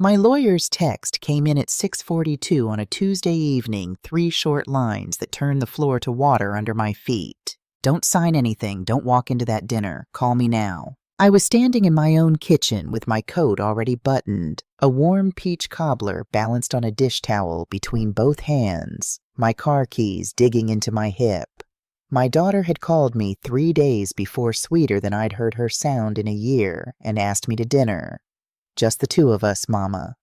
My lawyer's text came in at 6:42 on a Tuesday evening, 3 short lines that turned the floor to water under my feet. Don't sign anything, don't walk into that dinner, call me now. I was standing in my own kitchen with my coat already buttoned, a warm peach cobbler balanced on a dish towel between both hands, my car keys digging into my hip. My daughter had called me 3 days before sweeter than I'd heard her sound in a year and asked me to dinner. Just the two of us, Mama.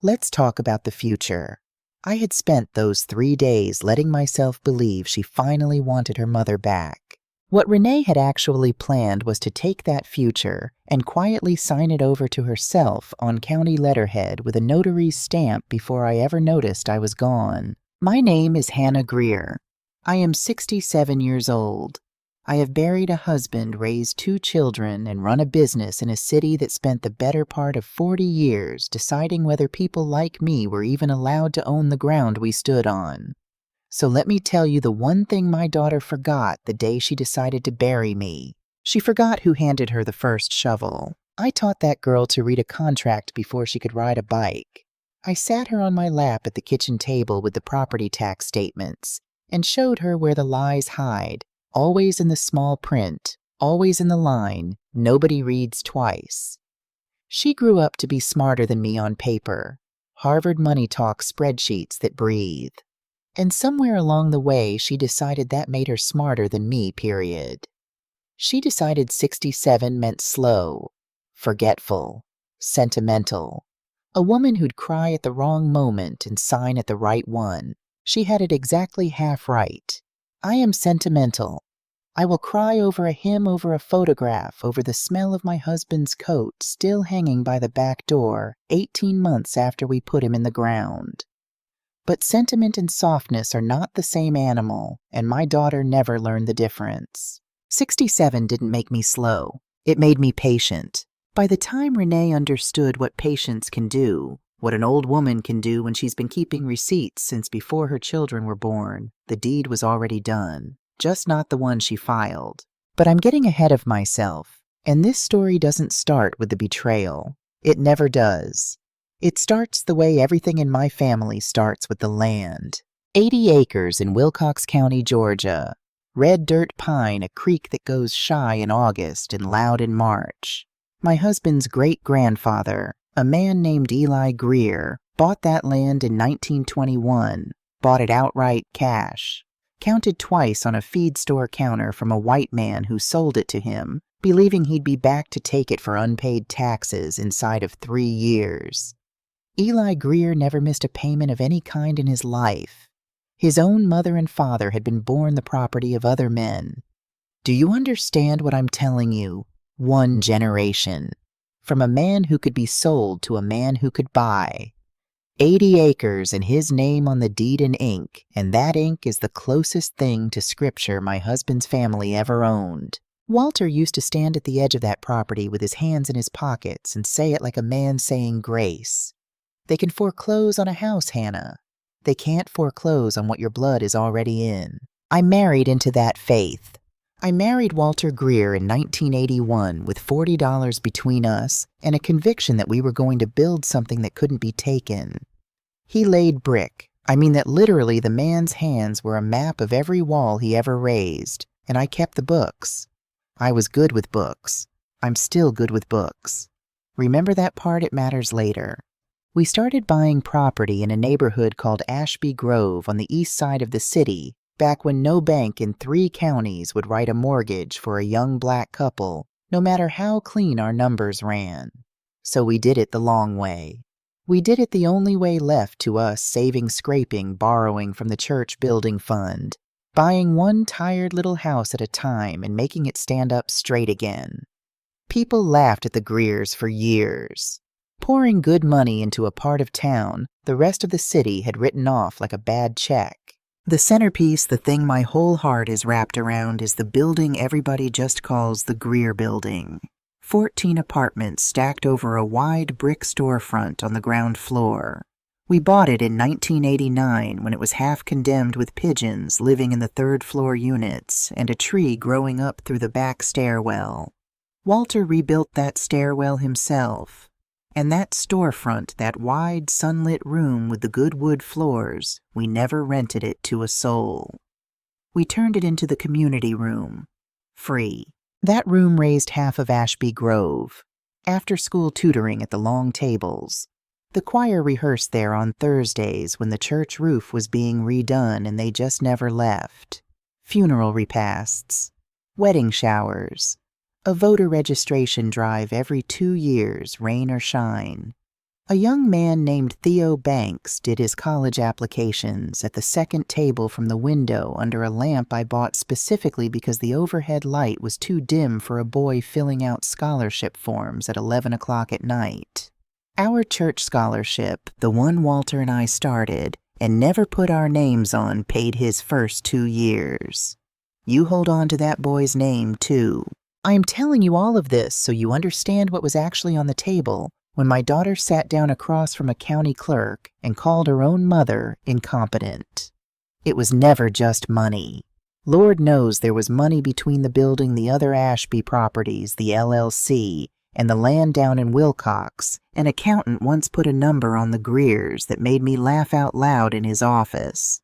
Let's talk about the future. I had spent those 3 days letting myself believe she finally wanted her mother back. What Renee had actually planned was to take that future and quietly sign it over to herself on county letterhead with a notary's stamp before I ever noticed I was gone. My name is Hannah Greer. I am 67 years old. I have buried a husband, raised 2 children, and run a business in a city that spent the better part of 40 years deciding whether people like me were even allowed to own the ground we stood on. So let me tell you the one thing my daughter forgot the day she decided to bury me. She forgot who handed her the first shovel. I taught that girl to read a contract before she could ride a bike. I sat her on my lap at the kitchen table with the property tax statements and showed her where the lies hide, always in the small print, always in the line, nobody reads twice. She grew up to be smarter than me on paper, Harvard Money Talk spreadsheets that breathe. And somewhere along the way, she decided that made her smarter than me, period. She decided 67 meant slow, forgetful, sentimental. A woman who'd cry at the wrong moment and sign at the right one. She had it exactly half right. I am sentimental. I will cry over a hymn, over a photograph, over the smell of my husband's coat still hanging by the back door 18 months after we put him in the ground. But sentiment and softness are not the same animal, and my daughter never learned the difference. 67 didn't make me slow. It made me patient. By the time Renee understood what patience can do, what an old woman can do when she's been keeping receipts since before her children were born, the deed was already done, just not the one she filed. But I'm getting ahead of myself, and this story doesn't start with the betrayal. It never does. It starts the way everything in my family starts, with the land. 80 acres in Wilcox County, Georgia. Red dirt pine, a creek that goes shy in August and loud in March. My husband's great-grandfather, a man named Eli Greer, bought that land in 1921, bought it outright cash, counted twice on a feed store counter from a white man who sold it to him, believing he'd be back to take it for unpaid taxes inside of 3 years. Eli Greer never missed a payment of any kind in his life. His own mother and father had been born the property of other men. Do you understand what I'm telling you? 1 generation. From a man who could be sold to a man who could buy. 80 acres and his name on the deed in ink, and that ink is the closest thing to scripture my husband's family ever owned. Walter used to stand at the edge of that property with his hands in his pockets and say it like a man saying grace. They can foreclose on a house, Hannah. They can't foreclose on what your blood is already in. I married into that faith. I married Walter Greer in 1981 with $40 between us and a conviction that we were going to build something that couldn't be taken. He laid brick. I mean that literally the man's hands were a map of every wall he ever raised, and I kept the books. I was good with books. I'm still good with books. Remember that part, it matters later. We started buying property in a neighborhood called Ashby Grove on the east side of the city, back when no bank in 3 counties would write a mortgage for a young black couple, no matter how clean our numbers ran. So we did it the long way. We did it the only way left to us, saving, scraping, borrowing from the church building fund, buying one tired little house at a time and making it stand up straight again. People laughed at the Greers for years. Pouring good money into a part of town the rest of the city had written off like a bad check. The centerpiece, the thing my whole heart is wrapped around, is the building everybody just calls the Greer Building. 14 apartments stacked over a wide brick storefront on the ground floor. We bought it in 1989 when it was half condemned with pigeons living in the 3rd floor units and a tree growing up through the back stairwell. Walter rebuilt that stairwell himself. And that storefront, that wide, sunlit room with the good wood floors, we never rented it to a soul. We turned it into the community room. Free. That room raised half of Ashby Grove. After-school tutoring at the long tables. The choir rehearsed there on Thursdays when the church roof was being redone and they just never left. Funeral repasts. Wedding showers. A voter registration drive every 2 years, rain or shine. A young man named Theo Banks did his college applications at the second table from the window under a lamp I bought specifically because the overhead light was too dim for a boy filling out scholarship forms at 11 o'clock at night. Our church scholarship, the one Walter and I started and never put our names on, paid his first 2 years. You hold on to that boy's name, too. I am telling you all of this so you understand what was actually on the table when my daughter sat down across from a county clerk and called her own mother incompetent. It was never just money. Lord knows there was money between the building the other Ashby properties, the LLC, and the land down in Wilcox. An accountant once put a number on the Greers that made me laugh out loud in his office.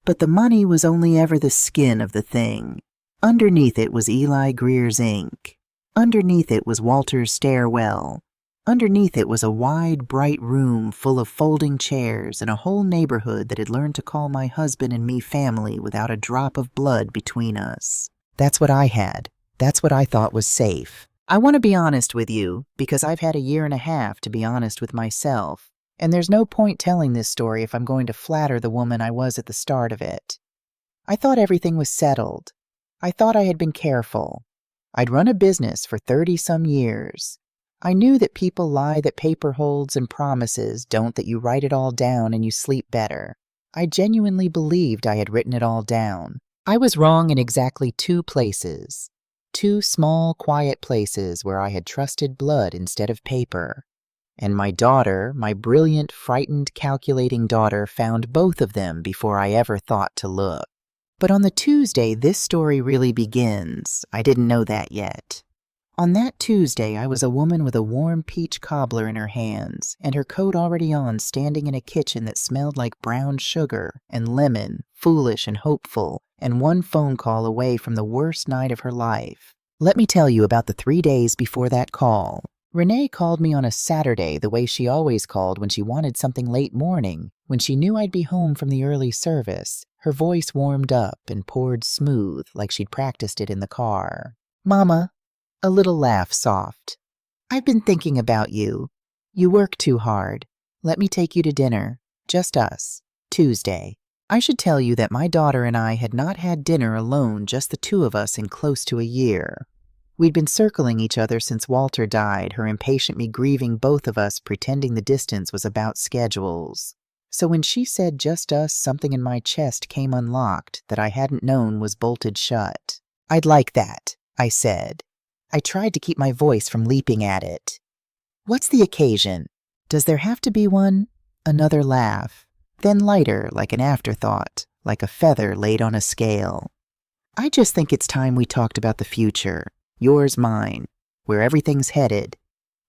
But the money was only ever the skin of the thing. Underneath it was Eli Greer's ink. Underneath it was Walter's stairwell. Underneath it was a wide, bright room full of folding chairs and a whole neighborhood that had learned to call my husband and me family without a drop of blood between us. That's what I had. That's what I thought was safe. I want to be honest with you, because I've had a year and a half to be honest with myself, and there's no point telling this story if I'm going to flatter the woman I was at the start of it. I thought everything was settled. I thought I had been careful. I'd run a business for 30-some years. I knew that people lie that paper holds and promises don't, that you write it all down and you sleep better. I genuinely believed I had written it all down. I was wrong in exactly 2 places. 2 small, quiet places where I had trusted blood instead of paper. And my daughter, my brilliant, frightened, calculating daughter, found both of them before I ever thought to look. But on the Tuesday this story really begins, I didn't know that yet. On that Tuesday, I was a woman with a warm peach cobbler in her hands, and her coat already on, standing in a kitchen that smelled like brown sugar and lemon, foolish and hopeful, and 1 phone call away from the worst night of her life. Let me tell you about the 3 days before that call. Renee called me on a Saturday the way she always called when she wanted something late morning. When she knew I'd be home from the early service, her voice warmed up and poured smooth like she'd practiced it in the car. "Mama." A little laugh soft. "I've been thinking about you. You work too hard. Let me take you to dinner. Just us. Tuesday." I should tell you that my daughter and I had not had dinner alone, just the 2 of us, in close to a year. We'd been circling each other since Walter died, her impatient me grieving both of us, pretending the distance was about schedules. So when she said just us, something in my chest came unlocked that I hadn't known was bolted shut. "I'd like that," I said. I tried to keep my voice from leaping at it. "What's the occasion? Does there have to be one?" Another laugh, then lighter, like an afterthought, like a feather laid on a scale. "I just think it's time we talked about the future. Yours, mine, where everything's headed.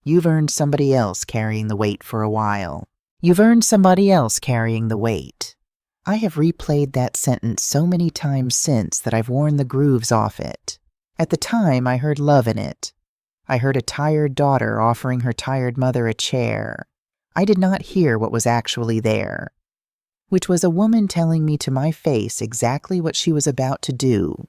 You've earned somebody else carrying the weight for a while. You've earned somebody else carrying the weight." I have replayed that sentence so many times since that I've worn the grooves off it. At the time, I heard love in it. I heard a tired daughter offering her tired mother a chair. I did not hear what was actually there, which was a woman telling me to my face exactly what she was about to do.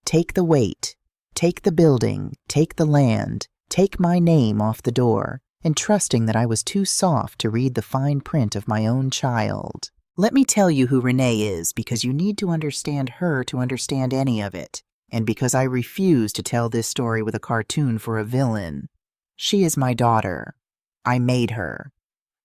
Take the weight, take the building, take the land, take my name off the door, and trusting that I was too soft to read the fine print of my own child. Let me tell you who Renee is, because you need to understand her to understand any of it. And because I refuse to tell this story with a cartoon for a villain. She is my daughter. I made her.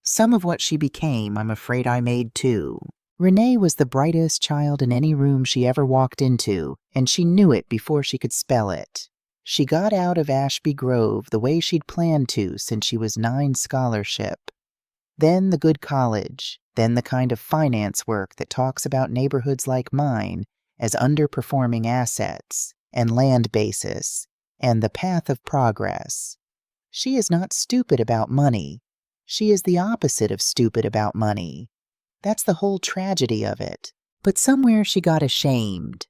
Some of what she became, I'm afraid I made too. Renee was the brightest child in any room she ever walked into, and she knew it before she could spell it. She got out of Ashby Grove the way she'd planned to since she was 9 scholarship. Then the good college, then the kind of finance work that talks about neighborhoods like mine as underperforming assets, and land basis, and the path of progress. She is not stupid about money. She is the opposite of stupid about money. That's the whole tragedy of it. But somewhere she got ashamed.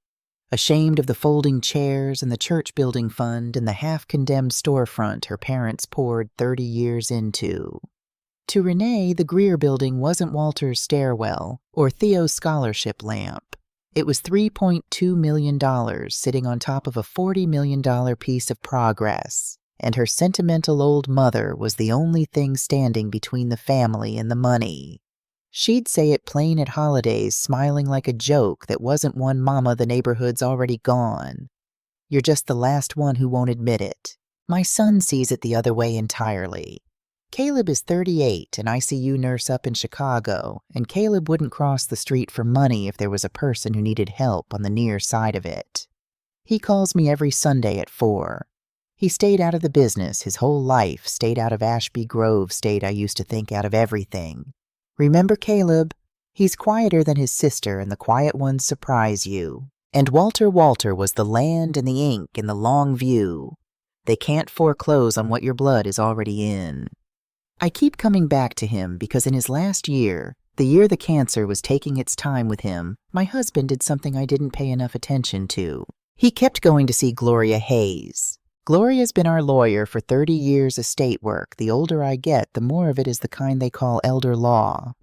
Ashamed of the folding chairs and the church building fund and the half-condemned storefront her parents poured 30 years into. To Renee, the Greer building wasn't Walter's stairwell or Theo's scholarship lamp. It was $3.2 million sitting on top of a $40 million piece of progress, and her sentimental old mother was the only thing standing between the family and the money. She'd say it plain at holidays, smiling like a joke that wasn't one mama the neighborhood's already gone. You're just the last one who won't admit it. My son sees it the other way entirely. Caleb is 38, an ICU nurse up in Chicago, and Caleb wouldn't cross the street for money if there was a person who needed help on the near side of it. He calls me every Sunday at 4. He stayed out of the business his whole life, stayed out of Ashby Grove, stayed I used to think out of everything. Remember Caleb? He's quieter than his sister, and the quiet ones surprise you. And Walter was the land and the ink and the long view. They can't foreclose on what your blood is already in. I keep coming back to him because in his last year, the year the cancer was taking its time with him, my husband did something I didn't pay enough attention to. He kept going to see Gloria Hayes. Gloria's been our lawyer for 30 years estate work. The older I get, the more of it is the kind they call elder law.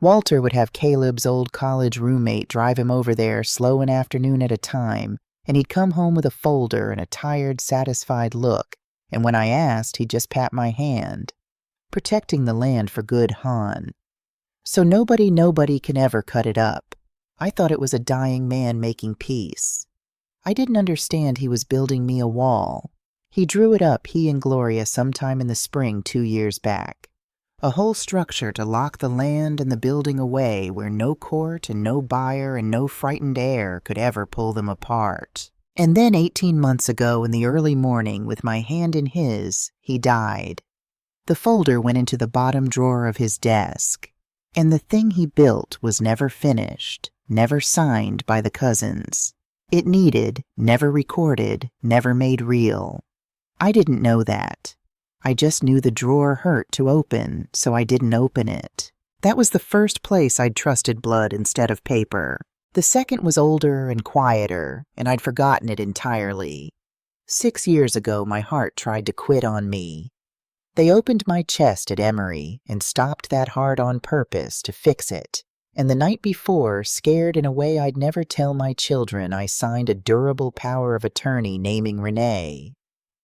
Walter would have Caleb's old college roommate drive him over there slow an afternoon at a time, and he'd come home with a folder and a tired, satisfied look, and when I asked, he'd just pat my hand. Protecting the land for good Han. So nobody can ever cut it up. I thought it was a dying man making peace. I didn't understand he was building me a wall. He drew it up, he and Gloria, sometime in the spring 2 years back. A whole structure to lock the land and the building away where no court and no buyer and no frightened heir could ever pull them apart. And then 18 months ago in the early morning, with my hand in his, he died. The folder went into the bottom drawer of his desk, and the thing he built was never finished, never signed by the cousins. It needed, never recorded, never made real. I didn't know that. I just knew the drawer hurt to open, so I didn't open it. That was the first place I'd trusted blood instead of paper. The second was older and quieter, and I'd forgotten it entirely. 6 years ago, my heart tried to quit on me. They opened my chest at Emory and stopped that heart on purpose to fix it. And the night before, scared in a way I'd never tell my children, I signed a durable power of attorney naming Renee.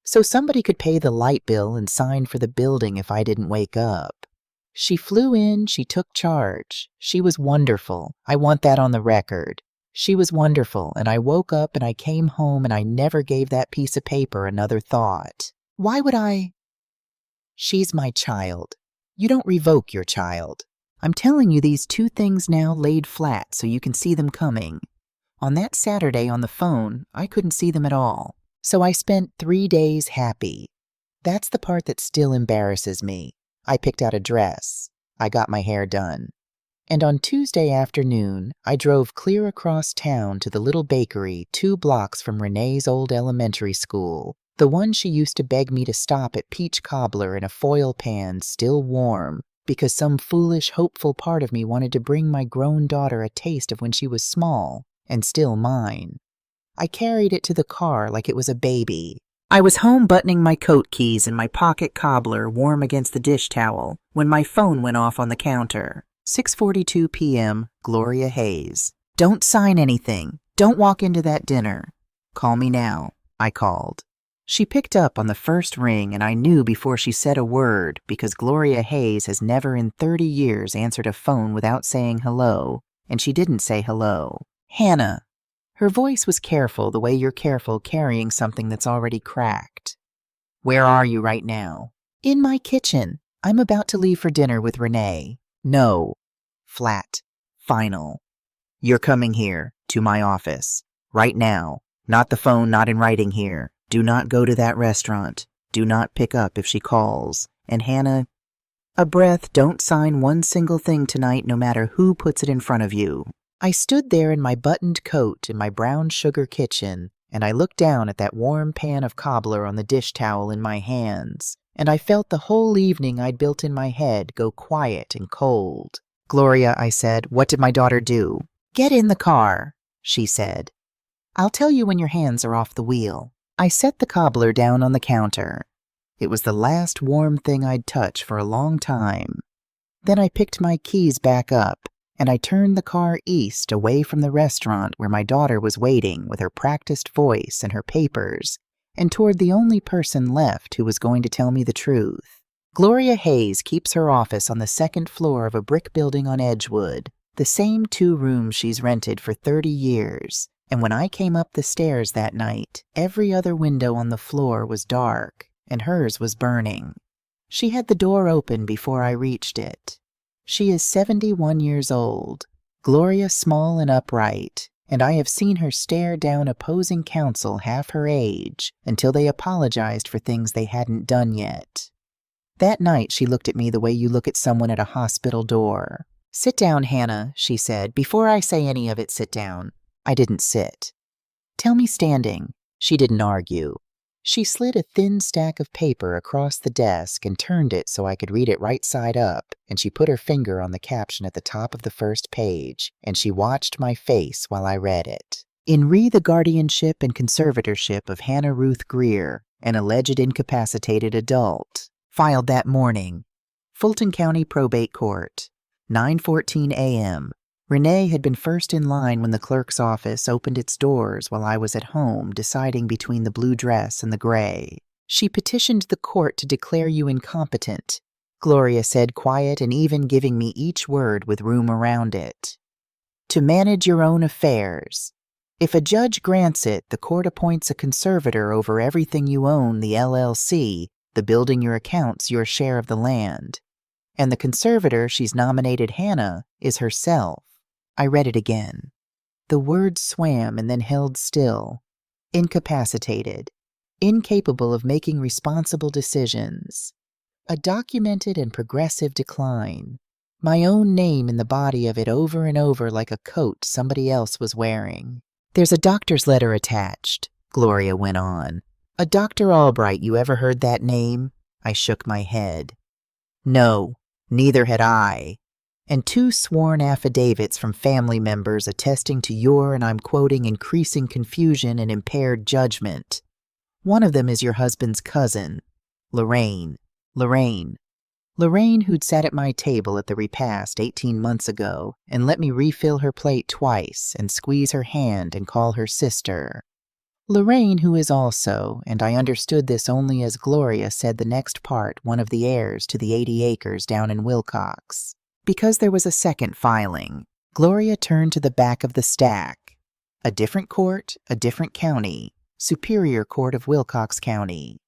So somebody could pay the light bill and sign for the building if I didn't wake up. She flew in, she took charge. She was wonderful. I want that on the record. She was wonderful, and I woke up and I came home and I never gave that piece of paper another thought. Why would I? She's my child. You don't revoke your child. I'm telling you these 2 things now laid flat so you can see them coming. On that Saturday on the phone, I couldn't see them at all. So I spent 3 days happy. That's the part that still embarrasses me. I picked out a dress. I got my hair done. And on Tuesday afternoon, I drove clear across town to the little bakery 2 blocks from Renee's old elementary school. The one she used to beg me to stop at peach cobbler in a foil pan still warm, because some foolish, hopeful part of me wanted to bring my grown daughter a taste of when she was small, and still mine. I carried it to the car like it was a baby. I was home buttoning my coat keys and my pocket cobbler warm against the dish towel when my phone went off on the counter. 6:42 p.m., Gloria Hayes. Don't sign anything. Don't walk into that dinner. Call me now, I called. She picked up on the first ring, and I knew before she said a word, because Gloria Hayes has never in 30 years answered a phone without saying hello, and she didn't say hello. Hannah. Her voice was careful, the way you're careful carrying something that's already cracked. Where are you right now? In my kitchen. I'm about to leave for dinner with Renee. No. Flat. Final. You're coming here, to my office. Right now. Not the phone, not in writing here. Do not go to that restaurant. Do not pick up if she calls. And Hannah, a breath, don't sign one single thing tonight no matter who puts it in front of you. I stood there in my buttoned coat in my brown sugar kitchen, and I looked down at that warm pan of cobbler on the dish towel in my hands, and I felt the whole evening I'd built in my head go quiet and cold. "Gloria," I said, "what did my daughter do?" "Get in the car," she said. "I'll tell you when your hands are off the wheel." I set the cobbler down on the counter. It was the last warm thing I'd touch for a long time. Then I picked my keys back up, and I turned the car east away from the restaurant where my daughter was waiting with her practiced voice and her papers, and toward the only person left who was going to tell me the truth. Gloria Hayes keeps her office on the second floor of a brick building on Edgewood, the same 2 rooms she's rented for 30 years, and when I came up the stairs that night, every other window on the floor was dark, and hers was burning. She had the door open before I reached it. She is 71 years old, Gloria small and upright, and I have seen her stare down opposing counsel half her age until they apologized for things they hadn't done yet. That night she looked at me the way you look at someone at a hospital door. "Sit down, Hannah," she said. "Before I say any of it, sit down." I didn't sit. "Tell me standing." She didn't argue. She slid a thin stack of paper across the desk and turned it so I could read it right side up, and she put her finger on the caption at the top of the first page, and she watched my face while I read it. "In re the guardianship and conservatorship of Hannah Ruth Greer, an alleged incapacitated adult, filed that morning, Fulton County Probate Court, 9:14 a.m. Renee had been first in line when the clerk's office opened its doors while I was at home deciding between the blue dress and the gray. She petitioned the court to declare you incompetent, Gloria said, quiet and even giving me each word with room around it. To manage your own affairs. If a judge grants it, the court appoints a conservator over everything you own, the LLC, the building, your accounts, your share of the land. And the conservator she's nominated, Hannah, is herself. I read it again. The words swam and then held still. Incapacitated. Incapable of making responsible decisions. A documented and progressive decline. My own name in the body of it over and over like a coat somebody else was wearing. "There's a doctor's letter attached," Gloria went on. "A Dr. Albright, you ever heard that name?" I shook my head. "No, neither had I. And 2 sworn affidavits from family members attesting to your, and I'm quoting, increasing confusion and impaired judgment. One of them is your husband's cousin, Lorraine, who'd sat at my table at the repast 18 months ago and let me refill her plate twice and squeeze her hand and call her sister. Lorraine, who is also, and I understood this only as Gloria said the next part, one of the heirs to the 80 acres down in Wilcox. Because there was a second filing, Gloria turned to the back of the stack. A different court, a different county, Superior Court of Wilcox County.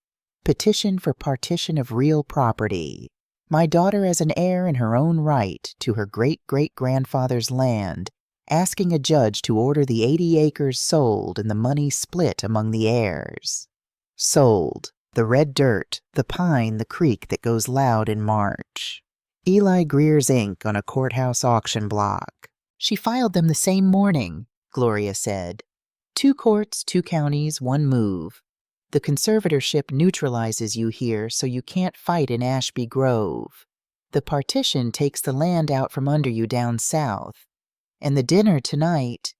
Petition for partition of real property. My daughter as an heir in her own right to her great-great-grandfather's land, asking a judge to order the 80 acres sold and the money split among the heirs. Sold. The red dirt, the pine, the creek that goes loud in March. Eli Greer's ink on a courthouse auction block. She filed them the same morning, Gloria said. 2 courts, 2 counties, 1 move. The conservatorship neutralizes you here so you can't fight in Ashby Grove. The partition takes the land out from under you down south. And the dinner tonight.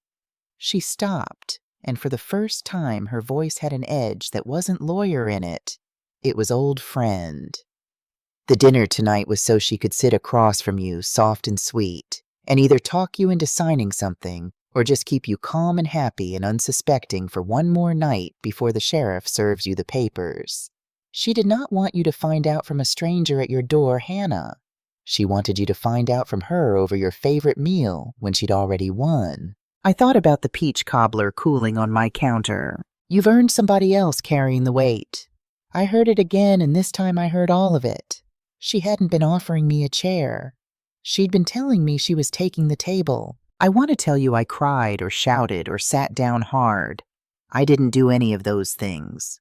She stopped, and for the first time her voice had an edge that wasn't lawyer in it. It was old friend. The dinner tonight was so she could sit across from you, soft and sweet, and either talk you into signing something or just keep you calm and happy and unsuspecting for one more night before the sheriff serves you the papers. She did not want you to find out from a stranger at your door, Hannah. She wanted you to find out from her over your favorite meal when she'd already won. I thought about the peach cobbler cooling on my counter. You've earned somebody else carrying the weight. I heard it again, and this time I heard all of it. She hadn't been offering me a chair. She'd been telling me she was taking the table. I want to tell you I cried or shouted or sat down hard. I didn't do any of those things.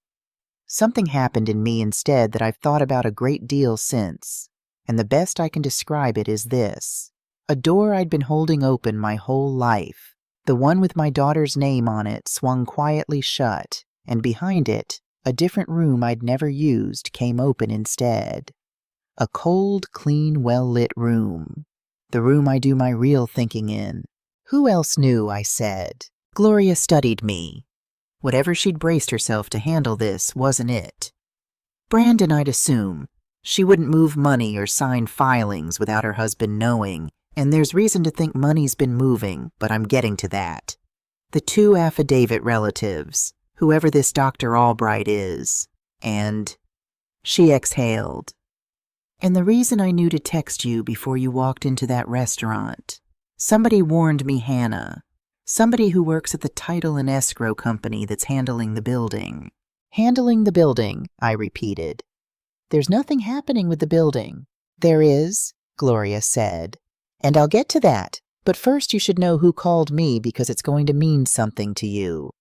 Something happened in me instead that I've thought about a great deal since, and the best I can describe it is this. A door I'd been holding open my whole life, the one with my daughter's name on it, swung quietly shut, and behind it, A different room I'd never used came open instead. A cold, clean, well-lit room. The room I do my real thinking in. Who else knew, I said. Gloria studied me. Whatever she'd braced herself to handle this wasn't it. Brandon, I'd assume. She wouldn't move money or sign filings without her husband knowing, and there's reason to think money's been moving, but I'm getting to that. The two affidavit relatives, whoever this Dr. Albright is, and... She exhaled. And the reason I knew to text you before you walked into that restaurant. Somebody warned me, Hannah. Somebody who works at the title and escrow company that's handling the building. Handling the building, I repeated. There's nothing happening with the building. There is, Gloria said. And I'll get to that, but first you should know who called me because it's going to mean something to you.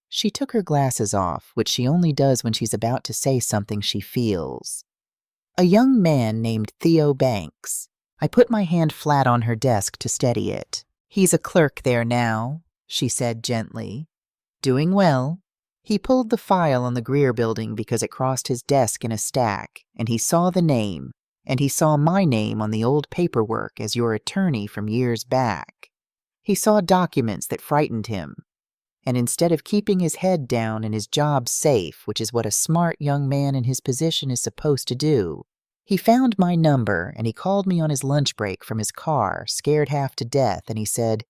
She took her glasses off, which she only does when she's about to say something she feels. A young man named Theo Banks. I put my hand flat on her desk to steady it. He's a clerk there now, she said gently. Doing well. He pulled the file on the Greer building because it crossed his desk in a stack, and he saw the name, and he saw my name on the old paperwork as your attorney from years back. He saw documents that frightened him, and instead of keeping his head down and his job safe, which is what a smart young man in his position is supposed to do, he found my number and he called me on his lunch break from his car, scared half to death, and he said,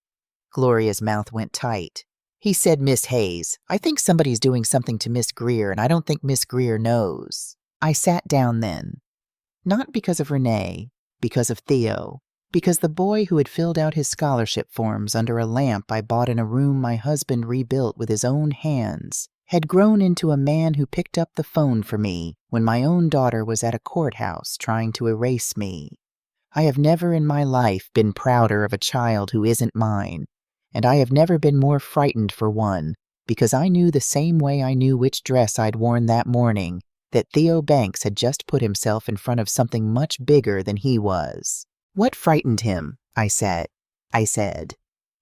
Gloria's mouth went tight. He said, Miss Hayes, I think somebody's doing something to Miss Greer, and I don't think Miss Greer knows. I sat down then. Not because of Renee, because of Theo, because the boy who had filled out his scholarship forms under a lamp I bought in a room my husband rebuilt with his own hands had grown into a man who picked up the phone for me when my own daughter was at a courthouse trying to erase me. I have never in my life been prouder of a child who isn't mine, and I have never been more frightened for one, because I knew the same way I knew which dress I'd worn that morning, that Theo Banks had just put himself in front of something much bigger than he was. What frightened him? I said.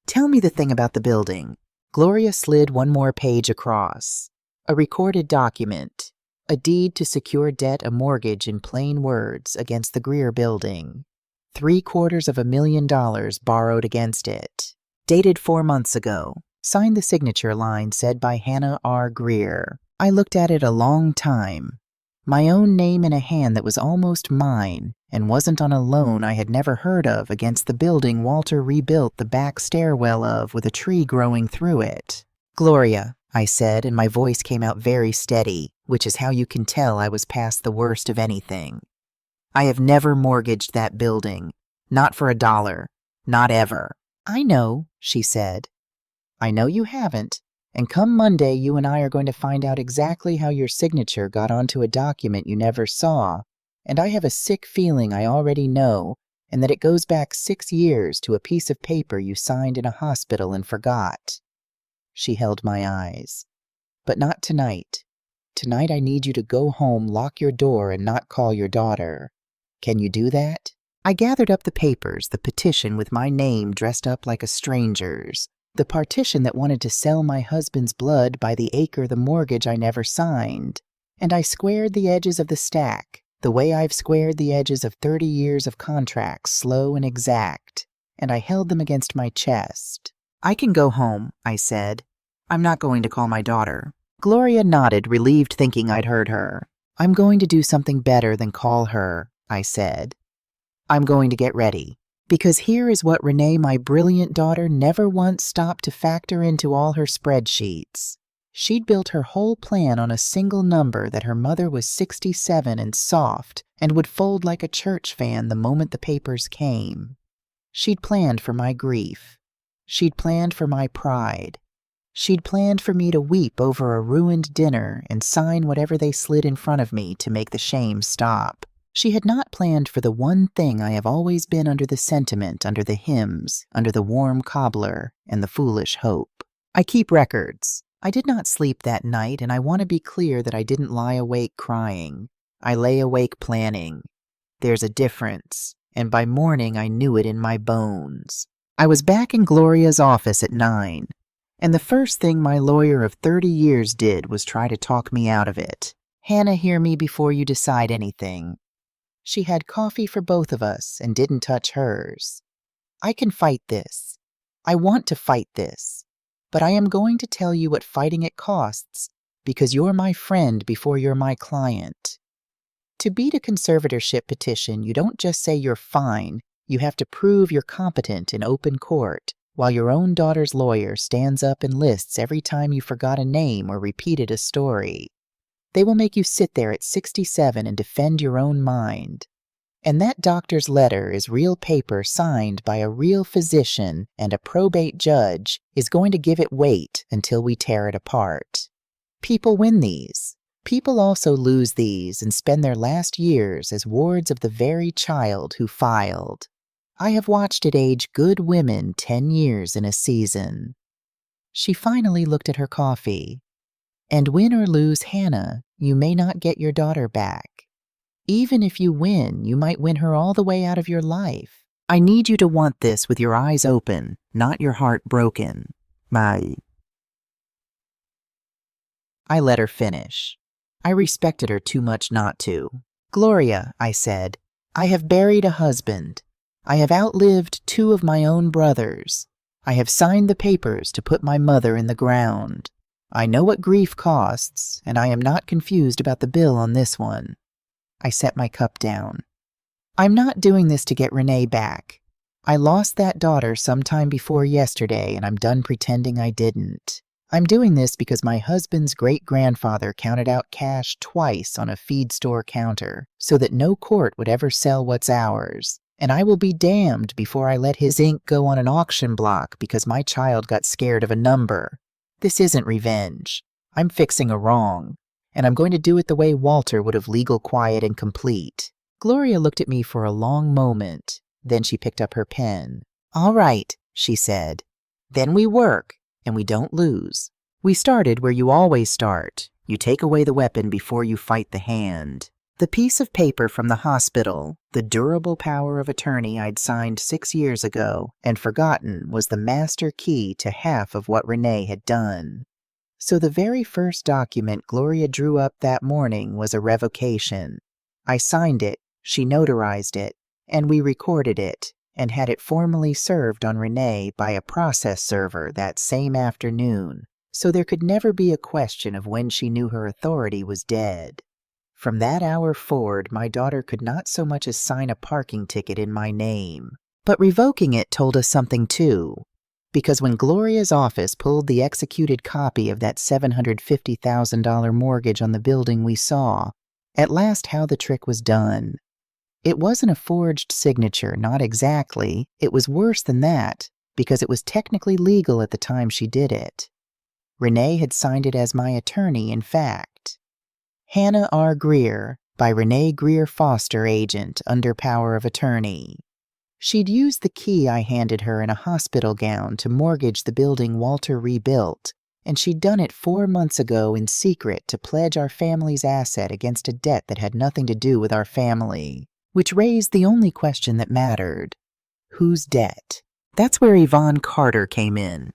Tell me the thing about the building. Gloria slid one more page across. A recorded document. A deed to secure debt, a mortgage in plain words against the Greer building. $750,000 borrowed against it. Dated 4 months ago. Signed the signature line said by Hannah R. Greer. I looked at it a long time. My own name in a hand that was almost mine and wasn't on a loan I had never heard of against the building Walter rebuilt the back stairwell of with a tree growing through it. Gloria, I said, and my voice came out very steady, which is how you can tell I was past the worst of anything. I have never mortgaged that building. Not for $1. Not ever. I know, she said. I know you haven't. And come Monday, you and I are going to find out exactly how your signature got onto a document you never saw, and I have a sick feeling I already know, and that it goes back 6 years to a piece of paper you signed in a hospital and forgot. She held my eyes. But not tonight. Tonight I need you to go home, lock your door, and not call your daughter. Can you do that? I gathered up the papers, the petition with my name dressed up like a stranger's, the partition that wanted to sell my husband's blood by the acre the mortgage I never signed, and I squared the edges of the stack, the way I've squared the edges of 30 years of contracts, slow and exact, and I held them against my chest. I can go home, I said. I'm not going to call my daughter. Gloria nodded, relieved, thinking I'd heard her. I'm going to do something better than call her, I said. I'm going to get ready. Because here is what Renee, my brilliant daughter, never once stopped to factor into all her spreadsheets. She'd built her whole plan on a single number that her mother was 67 and soft and would fold like a church fan the moment the papers came. She'd planned for my grief. She'd planned for my pride. She'd planned for me to weep over a ruined dinner and sign whatever they slid in front of me to make the shame stop. She had not planned for the one thing I have always been under the sentiment, under the hymns, under the warm cobbler, and the foolish hope. I keep records. I did not sleep that night, and I want to be clear that I didn't lie awake crying. I lay awake planning. There's a difference, and by morning I knew it in my bones. I was back in Gloria's office at 9. And the first thing my lawyer of 30 years did was try to talk me out of it. Hannah, hear me before you decide anything. She had coffee for both of us and didn't touch hers. I can fight this. I want to fight this. But I am going to tell you what fighting it costs, because you're my friend before you're my client. To beat a conservatorship petition, you don't just say you're fine, you have to prove you're competent in open court, while your own daughter's lawyer stands up and lists every time you forgot a name or repeated a story. They will make you sit there at 67 and defend your own mind. And that doctor's letter is real paper signed by a real physician, and a probate judge is going to give it weight until we tear it apart. People win these. People also lose these and spend their last years as wards of the very child who filed. I have watched it age good women 10 years in a season. She finally looked at her coffee. And win or lose Hannah, you may not get your daughter back. Even if you win, you might win her all the way out of your life. I need you to want this with your eyes open, not your heart broken. I let her finish. I respected her too much not to. Gloria, I said, I have buried a husband. I have outlived 2 of my own brothers. I have signed the papers to put my mother in the ground. I know what grief costs, and I am not confused about the bill on this one. I set my cup down. I'm not doing this to get Renee back. I lost that daughter sometime before yesterday, and I'm done pretending I didn't. I'm doing this because my husband's great-grandfather counted out cash twice on a feed store counter, so that no court would ever sell what's ours. And I will be damned before I let his ink go on an auction block because my child got scared of a number. This isn't revenge. I'm fixing a wrong. And I'm going to do it the way Walter would have legal, quiet, and complete. Gloria looked at me for a long moment. Then she picked up her pen. All right, she said. Then we work, and we don't lose. We started where you always start. You take away the weapon before you fight the hand. The piece of paper from the hospital, the durable power of attorney I'd signed 6 years ago and forgotten, was the master key to half of what Renee had done. So the very first document Gloria drew up that morning was a revocation. I signed it, she notarized it, and we recorded it, and had it formally served on Renee by a process server that same afternoon, so there could never be a question of when she knew her authority was dead. From that hour forward, my daughter could not so much as sign a parking ticket in my name. But revoking it told us something too. Because when Gloria's office pulled the executed copy of that $750,000 mortgage on the building we saw, at last how the trick was done. It wasn't a forged signature, not exactly. It was worse than that, because it was technically legal at the time she did it. Renee had signed it as my attorney, in fact. Hannah R. Greer, by Renee Greer Foster, agent, under power of attorney. She'd used the key I handed her in a hospital gown to mortgage the building Walter rebuilt, and she'd done it 4 months ago in secret to pledge our family's asset against a debt that had nothing to do with our family, which raised the only question that mattered. Whose debt? That's where Yvonne Carter came in.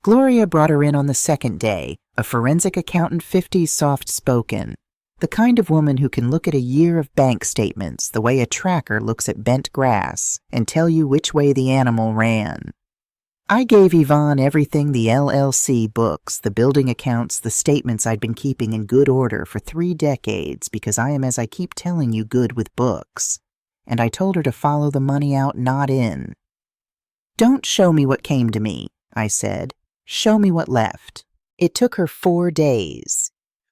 Gloria brought her in on the second day, a forensic accountant, 50s soft-spoken. The kind of woman who can look at a year of bank statements the way a tracker looks at bent grass and tell you which way the animal ran. I gave Yvonne everything: the LLC books, the building accounts, the statements I'd been keeping in good order for 3 decades because I am, as I keep telling you, good with books. And I told her to follow the money out, not in. Don't show me what came to me, I said. Show me what left. It took her 4 days.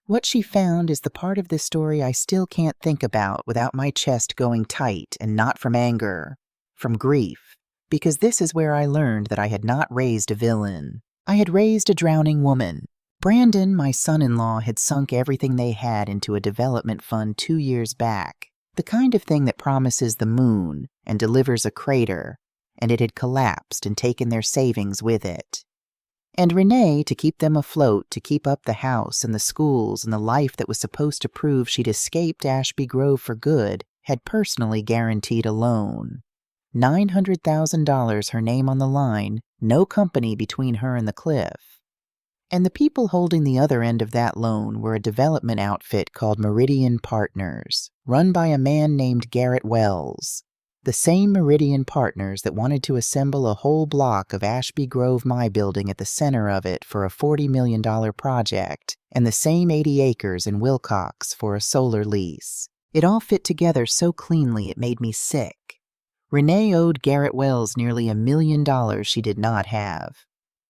What she found is the part of this story I still can't think about without my chest going tight, and not from anger, from grief, because this is where I learned that I had not raised a villain. I had raised a drowning woman. Brandon, my son-in-law, had sunk everything they had into a development fund 2 years back, the kind of thing that promises the moon and delivers a crater, and it had collapsed and taken their savings with it. And Renee, to keep them afloat, to keep up the house and the schools and the life that was supposed to prove she'd escaped Ashby Grove for good, had personally guaranteed a loan. $900,000, her name on the line, no company between her and the cliff. And the people holding the other end of that loan were a development outfit called Meridian Partners, run by a man named Garrett Wells. The same Meridian Partners that wanted to assemble a whole block of Ashby Grove My Building at the center of it for a $40 million project, and the same 80 acres in Wilcox for a solar lease. It all fit together so cleanly it made me sick. Renee owed Garrett Wells nearly $1 million she did not have.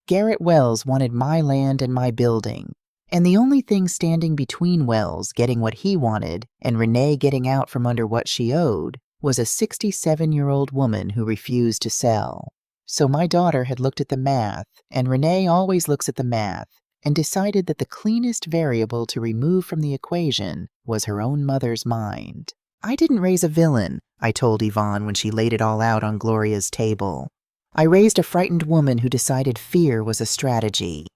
Garrett Wells wanted my land and my building, and the only thing standing between Wells getting what he wanted and Renee getting out from under what she owed was a 67-year-old woman who refused to sell. So my daughter had looked at the math, and Renee always looks at the math, and decided that the cleanest variable to remove from the equation was her own mother's mind. I didn't raise a villain, I told Yvonne when she laid it all out on Gloria's table. I raised a frightened woman who decided fear was a strategy.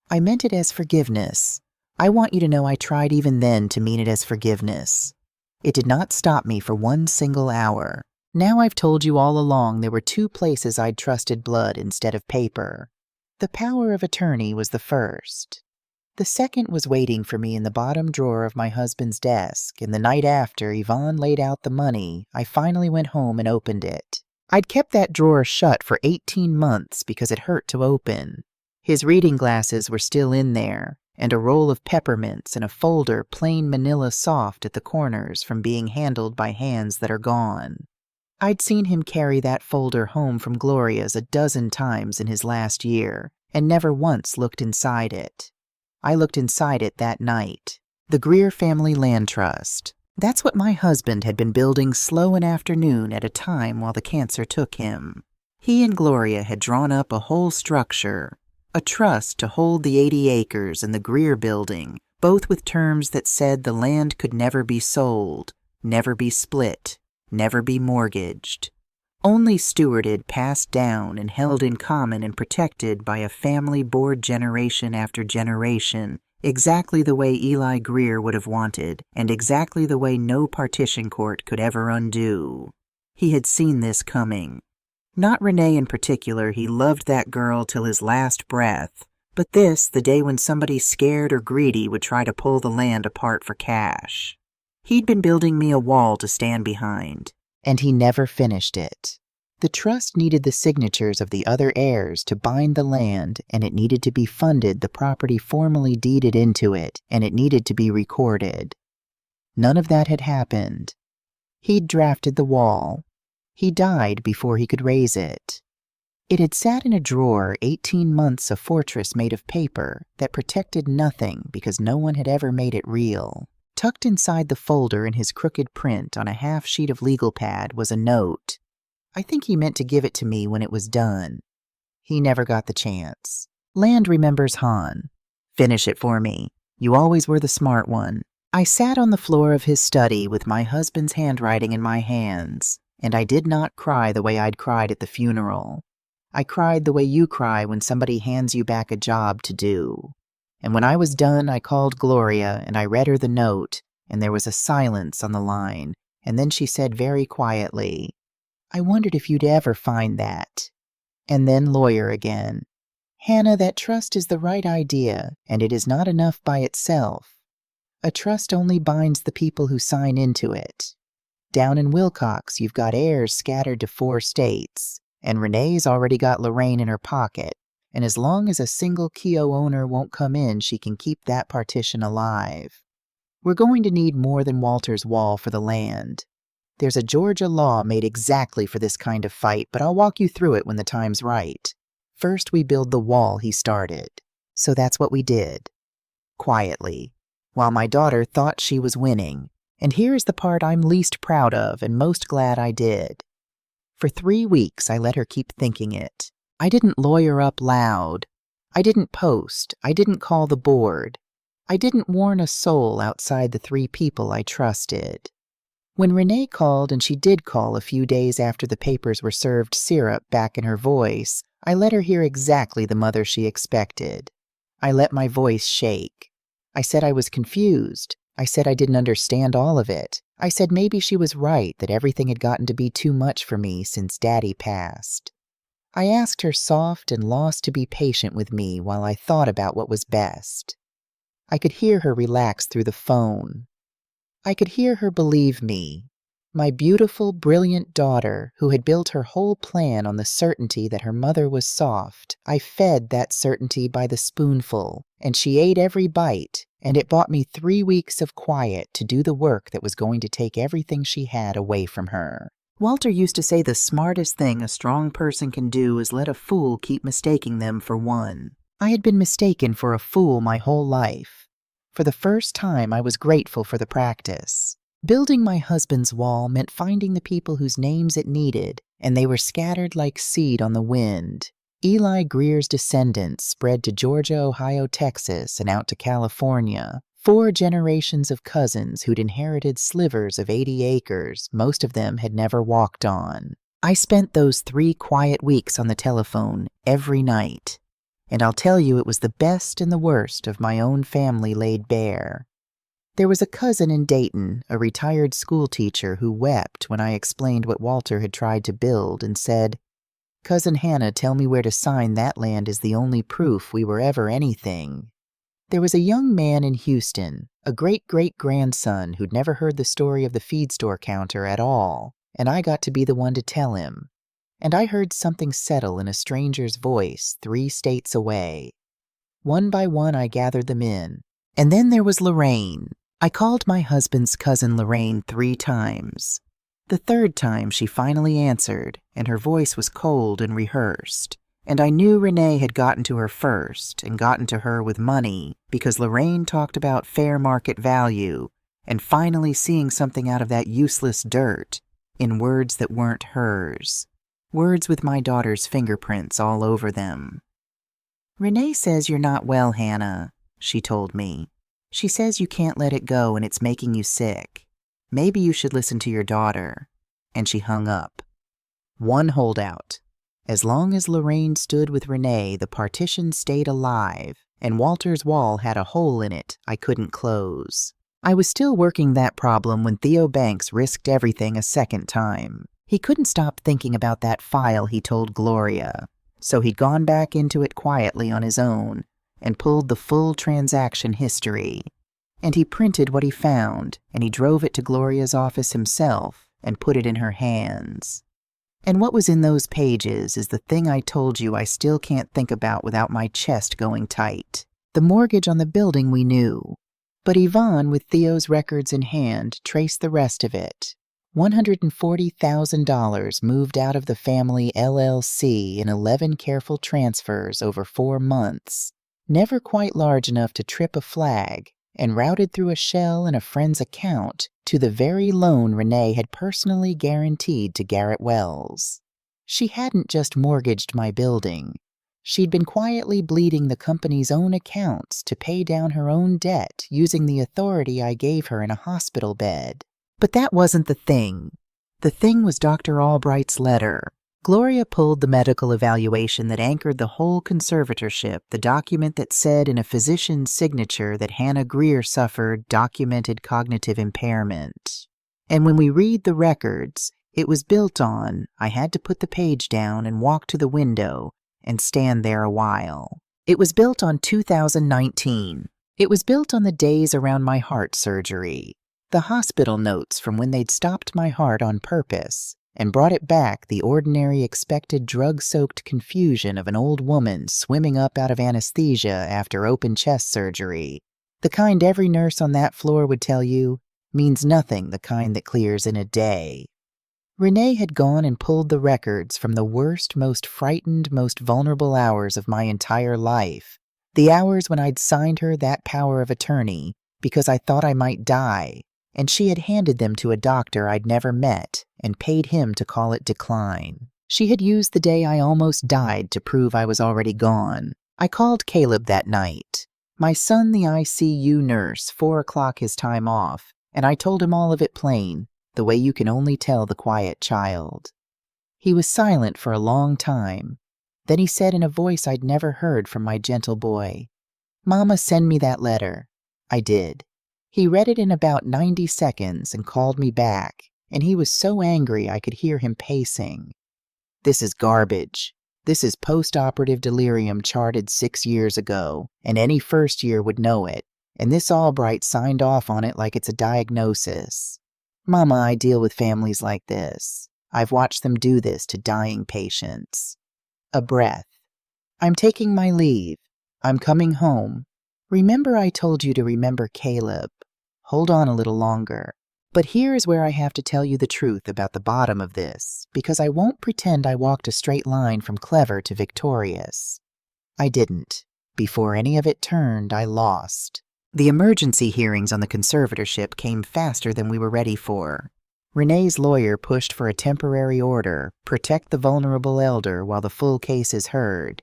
I meant it as forgiveness. I want you to know I tried even then to mean it as forgiveness. It did not stop me for one single hour. Now I've told you all along there were two places I'd trusted blood instead of paper. The power of attorney was the first. The second was waiting for me in the bottom drawer of my husband's desk, and the night after Yvonne laid out the money, I finally went home and opened it. I'd kept that drawer shut for 18 months because it hurt to open. His reading glasses were still in there, and a roll of peppermints and a folder plain manila soft at the corners from being handled by hands that are gone. I'd seen him carry that folder home from Gloria's a dozen times in his last year, and never once looked inside it. I looked inside it that night. The Greer Family Land Trust. That's what my husband had been building slow an afternoon at a time while the cancer took him. He and Gloria had drawn up a whole structure, a trust to hold the 80 acres and the Greer building, both with terms that said the land could never be sold, never be split, never be mortgaged. Only stewarded, passed down, and held in common and protected by a family board generation after generation, exactly the way Eli Greer would have wanted, and exactly the way no partition court could ever undo. He had seen this coming. Not Renee in particular, he loved that girl till his last breath, but this the day when somebody scared or greedy would try to pull the land apart for cash. He'd been building me a wall to stand behind, and he never finished it. The trust needed the signatures of the other heirs to bind the land, and it needed to be funded, the property formally deeded into it, and it needed to be recorded. None of that had happened. He'd drafted the wall. He died before he could raise it. It had sat in a drawer 18 months, a fortress made of paper that protected nothing because no one had ever made it real. Tucked inside the folder in his crooked print on a half sheet of legal pad was a note. I think he meant to give it to me when it was done. He never got the chance. Land remembers Han. Finish it for me. You always were the smart one. I sat on the floor of his study with my husband's handwriting in my hands, and I did not cry the way I'd cried at the funeral. I cried the way you cry when somebody hands you back a job to do. And when I was done, I called Gloria and I read her the note, and there was a silence on the line, and then she said very quietly, "I wondered if you'd ever find that." And then lawyer again. "Hannah, that trust is the right idea, and it is not enough by itself. A trust only binds the people who sign into it. Down in Wilcox, you've got heirs scattered to 4 states, and Renee's already got Lorraine in her pocket, and as long as a single Keogh owner won't come in, she can keep that partition alive. We're going to need more than Walter's wall for the land. There's a Georgia law made exactly for this kind of fight, but I'll walk you through it when the time's right. First, we build the wall he started. So that's what we did. Quietly, while my daughter thought she was winning. And here is the part I'm least proud of and most glad I did. For 3 weeks, I let her keep thinking it. I didn't lawyer up loud. I didn't post. I didn't call the board. I didn't warn a soul outside the 3 people I trusted. When Renee called, and she did call a few days after the papers were served syrup back in her voice, I let her hear exactly the mother she expected. I let my voice shake. I said I was confused. I said I didn't understand all of it. I said maybe she was right, that everything had gotten to be too much for me since Daddy passed. I asked her soft and lost to be patient with me while I thought about what was best. I could hear her relax through the phone. I could hear her believe me, my beautiful, brilliant daughter who had built her whole plan on the certainty that her mother was soft. I fed that certainty by the spoonful, and she ate every bite, and it bought me 3 weeks of quiet to do the work that was going to take everything she had away from her. Walter used to say the smartest thing a strong person can do is let a fool keep mistaking them for one. I had been mistaken for a fool my whole life. For the first time, I was grateful for the practice. Building my husband's wall meant finding the people whose names it needed, and they were scattered like seed on the wind. Eli Greer's descendants spread to Georgia, Ohio, Texas, and out to California. 4 generations of cousins who'd inherited slivers of 80 acres most of them had never walked on. I spent those 3 quiet weeks on the telephone every night, and I'll tell you it was the best and the worst of my own family laid bare. There was a cousin in Dayton, a retired school teacher, who wept when I explained what Walter had tried to build and said, "Cousin Hannah, tell me where to sign. That land is the only proof we were ever anything." There was a young man in Houston, a great-great-grandson who'd never heard the story of the feed store counter at all, and I got to be the one to tell him. And I heard something settle in a stranger's voice 3 states away. One by one I gathered them in. And then there was Lorraine. I called my husband's cousin Lorraine 3 times. The 3rd time she finally answered, and her voice was cold and rehearsed. And I knew Renee had gotten to her first, and gotten to her with money, because Lorraine talked about fair market value, and finally seeing something out of that useless dirt, in words that weren't hers. Words with my daughter's fingerprints all over them. "Renee says you're not well, Hannah," she told me. "She says you can't let it go and it's making you sick. Maybe you should listen to your daughter." And she hung up. One holdout. As long as Lorraine stood with Renee, the partition stayed alive, and Walter's wall had a hole in it I couldn't close. I was still working that problem when Theo Banks risked everything a 2nd time. He couldn't stop thinking about that file he told Gloria, so he'd gone back into it quietly on his own and pulled the full transaction history. And he printed what he found, and he drove it to Gloria's office himself and put it in her hands. And what was in those pages is the thing I told you I still can't think about without my chest going tight. The mortgage on the building we knew, but Yvonne, with Theo's records in hand, traced the rest of it. $140,000 moved out of the family LLC in 11 careful transfers over 4 months, never quite large enough to trip a flag, and routed through a shell in a friend's account to the very loan Renee had personally guaranteed to Garrett Wells. She hadn't just mortgaged my building. She'd been quietly bleeding the company's own accounts to pay down her own debt using the authority I gave her in a hospital bed. But that wasn't the thing. The thing was Dr. Albright's letter. Gloria pulled the medical evaluation that anchored the whole conservatorship, the document that said in a physician's signature that Hannah Greer suffered documented cognitive impairment. And when we read the records it was built on, I had to put the page down and walk to the window and stand there a while. It was built on 2019. It was built on the days around my heart surgery. The hospital notes from when they'd stopped my heart on purpose and brought it back the ordinary expected drug-soaked confusion of an old woman swimming up out of anesthesia after open chest surgery. The kind every nurse on that floor would tell you means nothing the kind that clears in a day. Renee had gone and pulled the records from the worst, most frightened, most vulnerable hours of my entire life, the hours when I'd signed her that power of attorney because I thought I might die, and she had handed them to a doctor I'd never met and paid him to call it decline. She had used the day I almost died to prove I was already gone. I called Caleb that night. My son, the ICU nurse, 4 o'clock his time off, and I told him all of it plain, the way you can only tell the quiet child. He was silent for a long time. Then he said in a voice I'd never heard from my gentle boy, "Mama, send me that letter." I did. He read it in about 90 seconds and called me back, and he was so angry I could hear him pacing. "This is garbage. This is post-operative delirium charted 6 years ago, and any first year would know it, and this Albright signed off on it like it's a diagnosis. Mama, I deal with families like this. I've watched them do this to dying patients. A breath. I'm taking my leave. I'm coming home. Remember I told you to remember Caleb. Hold on a little longer. But here is where I have to tell you the truth about the bottom of this, because I won't pretend I walked a straight line from clever to victorious. I didn't. Before any of it turned, I lost. The emergency hearings on the conservatorship came faster than we were ready for. Renee's lawyer pushed for a temporary order, protect the vulnerable elder while the full case is heard.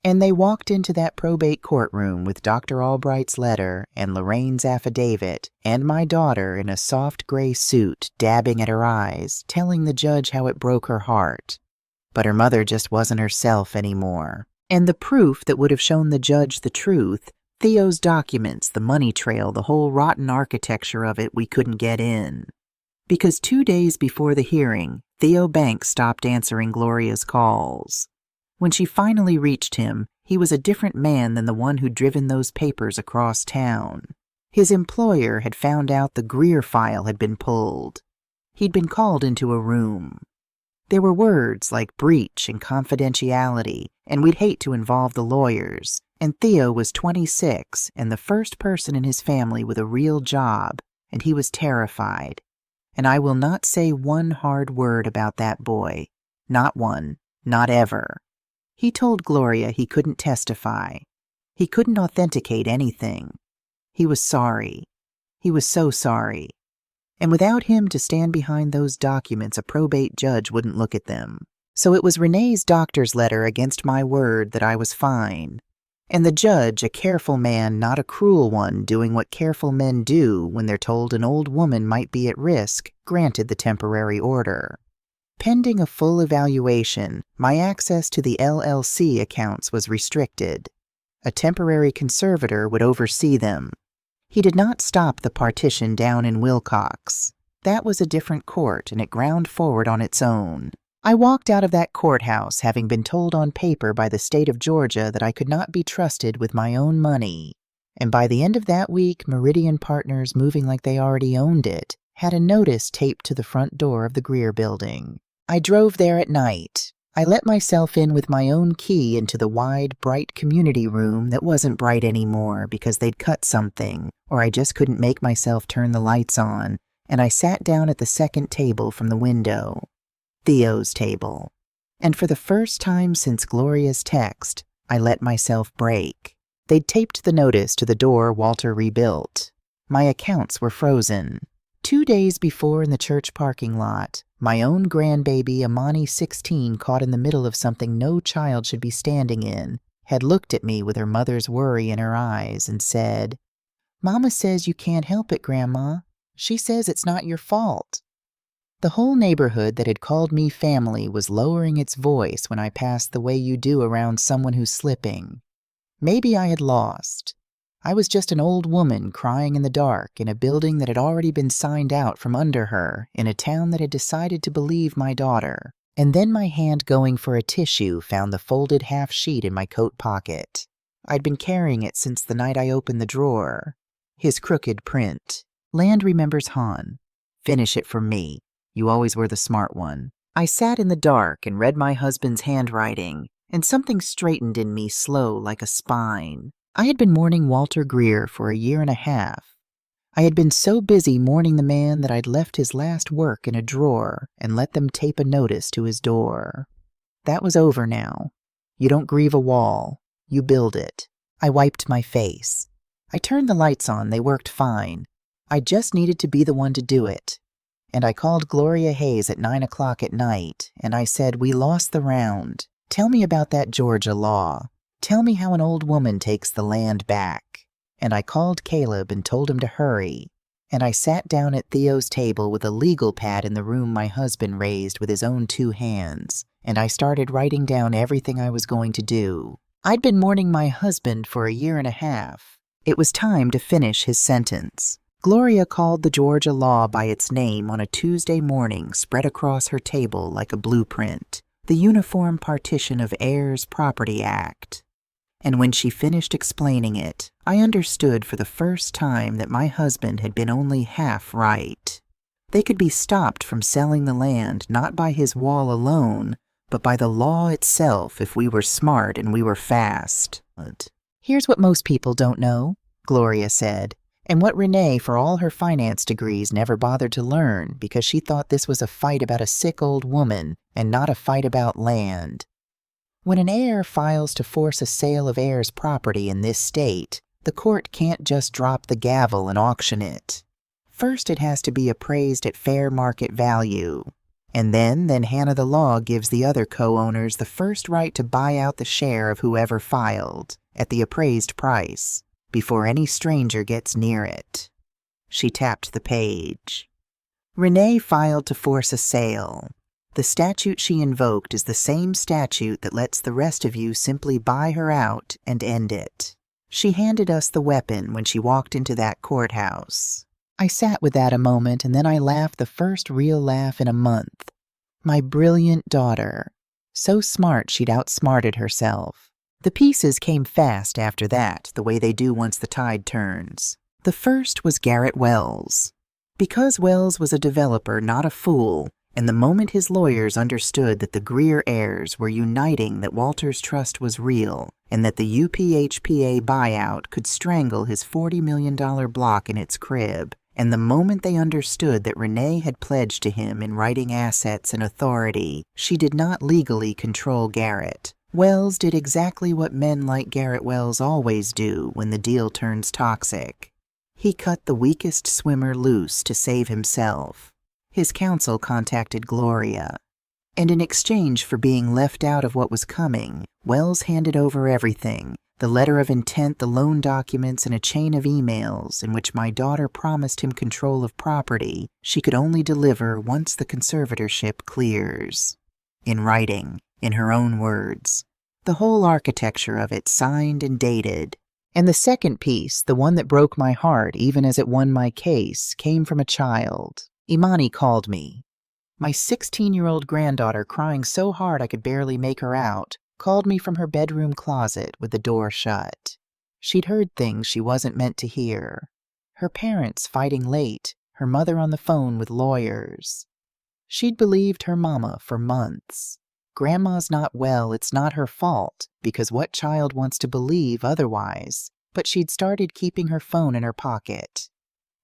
And they walked into that probate courtroom with Dr. Albright's letter and Lorraine's affidavit and my daughter in a soft gray suit dabbing at her eyes, telling the judge how it broke her heart. But her mother just wasn't herself anymore. And the proof that would have shown the judge the truth, Theo's documents, the money trail, the whole rotten architecture of it, we couldn't get in. Because 2 days before the hearing, Theo Banks stopped answering Gloria's calls. When she finally reached him, he was a different man than the one who'd driven those papers across town. His employer had found out the Greer file had been pulled. He'd been called into a room. There were words like breach and confidentiality, and we'd hate to involve the lawyers, and Theo was 26 and the first person in his family with a real job, and he was terrified. And I will not say one hard word about that boy. Not one. Not ever. He told Gloria he couldn't testify. He couldn't authenticate anything. He was sorry. He was so sorry. And without him to stand behind those documents, a probate judge wouldn't look at them. So it was Renee's doctor's letter against my word that I was fine. And the judge, a careful man, not a cruel one, doing what careful men do when they're told an old woman might be at risk, granted the temporary order. Pending a full evaluation, my access to the LLC accounts was restricted. A temporary conservator would oversee them. He did not stop the partition down in Wilcox. That was a different court, and it ground forward on its own. I walked out of that courthouse having been told on paper by the state of Georgia that I could not be trusted with my own money. And by the end of that week, Meridian Partners, moving like they already owned it, had a notice taped to the front door of the Greer building. I drove there at night. I let myself in with my own key into the wide, bright community room that wasn't bright anymore because they'd cut something, or I just couldn't make myself turn the lights on, and I sat down at the second table from the window. Theo's table. And for the first time since Gloria's text, I let myself break. They'd taped the notice to the door Walter rebuilt. My accounts were frozen. 2 days before in the church parking lot, my own grandbaby, Amani 16, caught in the middle of something no child should be standing in, had looked at me with her mother's worry in her eyes and said, "Mama says you can't help it, Grandma. She says it's not your fault." The whole neighborhood that had called me family was lowering its voice when I passed the way you do around someone who's slipping. Maybe I had lost. I was just an old woman crying in the dark in a building that had already been signed out from under her in a town that had decided to believe my daughter. And then my hand going for a tissue found the folded half sheet in my coat pocket. I'd been carrying it since the night I opened the drawer. His crooked print. Land remembers Han. Finish it for me. You always were the smart one. I sat in the dark and read my husband's handwriting, and something straightened in me slow like a spine. I had been mourning Walter Greer for a year and a half. I had been so busy mourning the man that I'd left his last work in a drawer and let them tape a notice to his door. That was over now. You don't grieve a wall. You build it. I wiped my face. I turned the lights on. They worked fine. I just needed to be the one to do it. And I called Gloria Hayes at 9 o'clock at night, and I said, "We lost the round. Tell me about that Georgia law. Tell me how an old woman takes the land back." And I called Caleb and told him to hurry. And I sat down at Theo's table with a legal pad in the room my husband raised with his own 2 hands, and I started writing down everything I was going to do. I'd been mourning my husband for a year and a half. It was time to finish his sentence. Gloria called the Georgia law by its name on a Tuesday morning spread across her table like a blueprint. the Uniform Partition of Heirs Property Act. And when she finished explaining it, I understood for the first time that my husband had been only half right. They could be stopped from selling the land not by his wall alone, but by the law itself if we were smart and we were fast. Here's what most people don't know, Gloria said, and what Renee, for all her finance degrees, never bothered to learn because she thought this was a fight about a sick old woman and not a fight about land. When an heir files to force a sale of heirs' property in this state, the court can't just drop the gavel and auction it. First, it has to be appraised at fair market value. And then Hannah the law gives the other co-owners the first right to buy out the share of whoever filed, at the appraised price, before any stranger gets near it. She tapped the page. Renee filed to force a sale. The statute she invoked is the same statute that lets the rest of you simply buy her out and end it. She handed us the weapon when she walked into that courthouse. I sat with that a moment, and then I laughed the first real laugh in a month. My brilliant daughter. So smart she'd outsmarted herself. The pieces came fast after that, the way they do once the tide turns. The first was Garrett Wells. Because Wells was a developer, not a fool, and the moment his lawyers understood that the Greer heirs were uniting that Walter's trust was real and that the UPHPA buyout could strangle his $40 million block in its crib, and the moment they understood that Renee had pledged to him in writing assets and authority, she did not legally control Garrett. Wells did exactly what men like Garrett Wells always do when the deal turns toxic. He cut the weakest swimmer loose to save himself. His counsel contacted Gloria, and in exchange for being left out of what was coming, Wells handed over everything, the letter of intent, the loan documents, and a chain of emails in which my daughter promised him control of property she could only deliver once the conservatorship clears. In writing, in her own words. The whole architecture of it signed and dated. And the second piece, the one that broke my heart even as it won my case, came from a child. Imani called me. My 16-year-old granddaughter, crying so hard I could barely make her out, called me from her bedroom closet with the door shut. She'd heard things she wasn't meant to hear. Her parents fighting late, her mother on the phone with lawyers. She'd believed her mama for months. Grandma's not well, it's not her fault, because what child wants to believe otherwise? But she'd started keeping her phone in her pocket.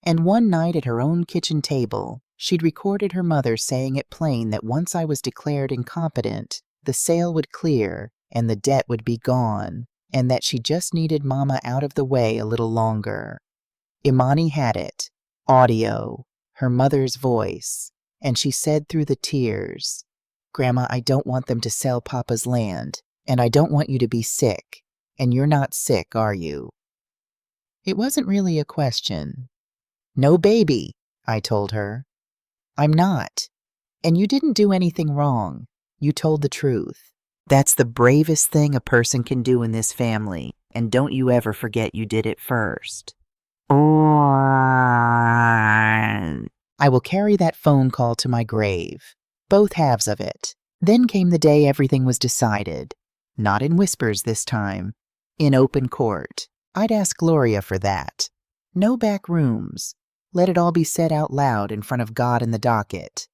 And one night at her own kitchen table, she'd recorded her mother saying it plain that once I was declared incompetent, the sale would clear and the debt would be gone, and that she just needed Mama out of the way a little longer. Imani had it, audio, her mother's voice, and she said through the tears, "Grandma, I don't want them to sell Papa's land, and I don't want you to be sick, and you're not sick, are you?" It wasn't really a question. "No, baby," I told her. "I'm not. And you didn't do anything wrong. You told the truth. That's the bravest thing a person can do in this family, and don't you ever forget you did it first." I will carry that phone call to my grave, both halves of it. Then came the day everything was decided. Not in whispers this time. In open court. I'd ask Gloria for that. No back rooms. Let it all be said out loud in front of God and the docket.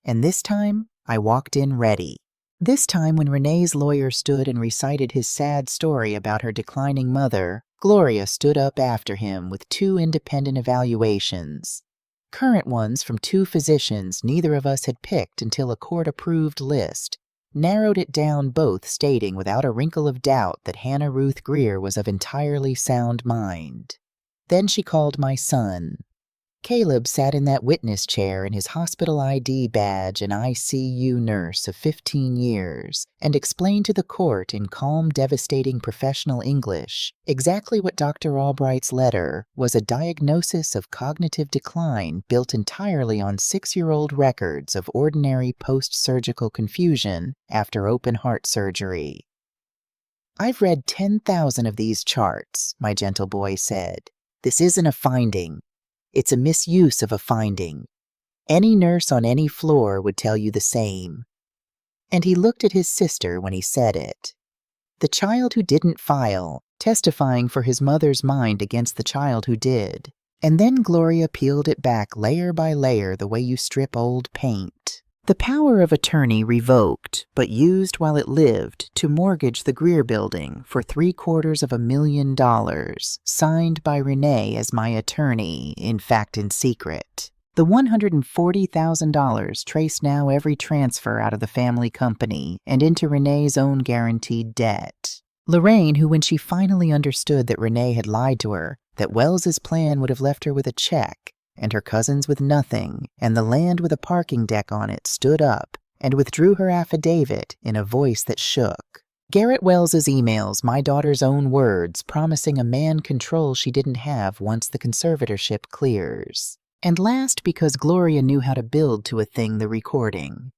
And this time, I walked in ready. This time, when Renee's lawyer stood and recited his sad story about her declining mother, Gloria stood up after him with 2 independent evaluations. Current ones from 2 physicians neither of us had picked until a court-approved list narrowed it down, both stating without a wrinkle of doubt that Hannah Ruth Greer was of entirely sound mind. Then she called my son. Caleb sat in that witness chair in his hospital ID badge and ICU nurse of 15 years and explained to the court in calm, devastating professional English exactly what Dr. Albright's letter was: a diagnosis of cognitive decline built entirely on 6-year-old records of ordinary post-surgical confusion after open heart surgery. "I've read 10,000 of these charts," my gentle boy said. "This isn't a finding. It's a misuse of a finding. Any nurse on any floor would tell you the same." And he looked at his sister when he said it. The child who didn't file, testifying for his mother's mind against the child who did. And then Gloria peeled it back layer by layer the way you strip old paint. The power of attorney revoked, but used while it lived to mortgage the Greer building for $750,000, signed by Renee as my attorney, in fact in secret. The $140,000 traced now every transfer out of the family company and into Renee's own guaranteed debt. Lorraine, who when she finally understood that Renee had lied to her, that Wells's plan would have left her with a check, and her cousins with nothing, and the land with a parking deck on it, stood up and withdrew her affidavit in a voice that shook. Garrett Wells's emails, my daughter's own words, promising a man control she didn't have once the conservatorship clears. And last, because Gloria knew how to build to a thing, the recording.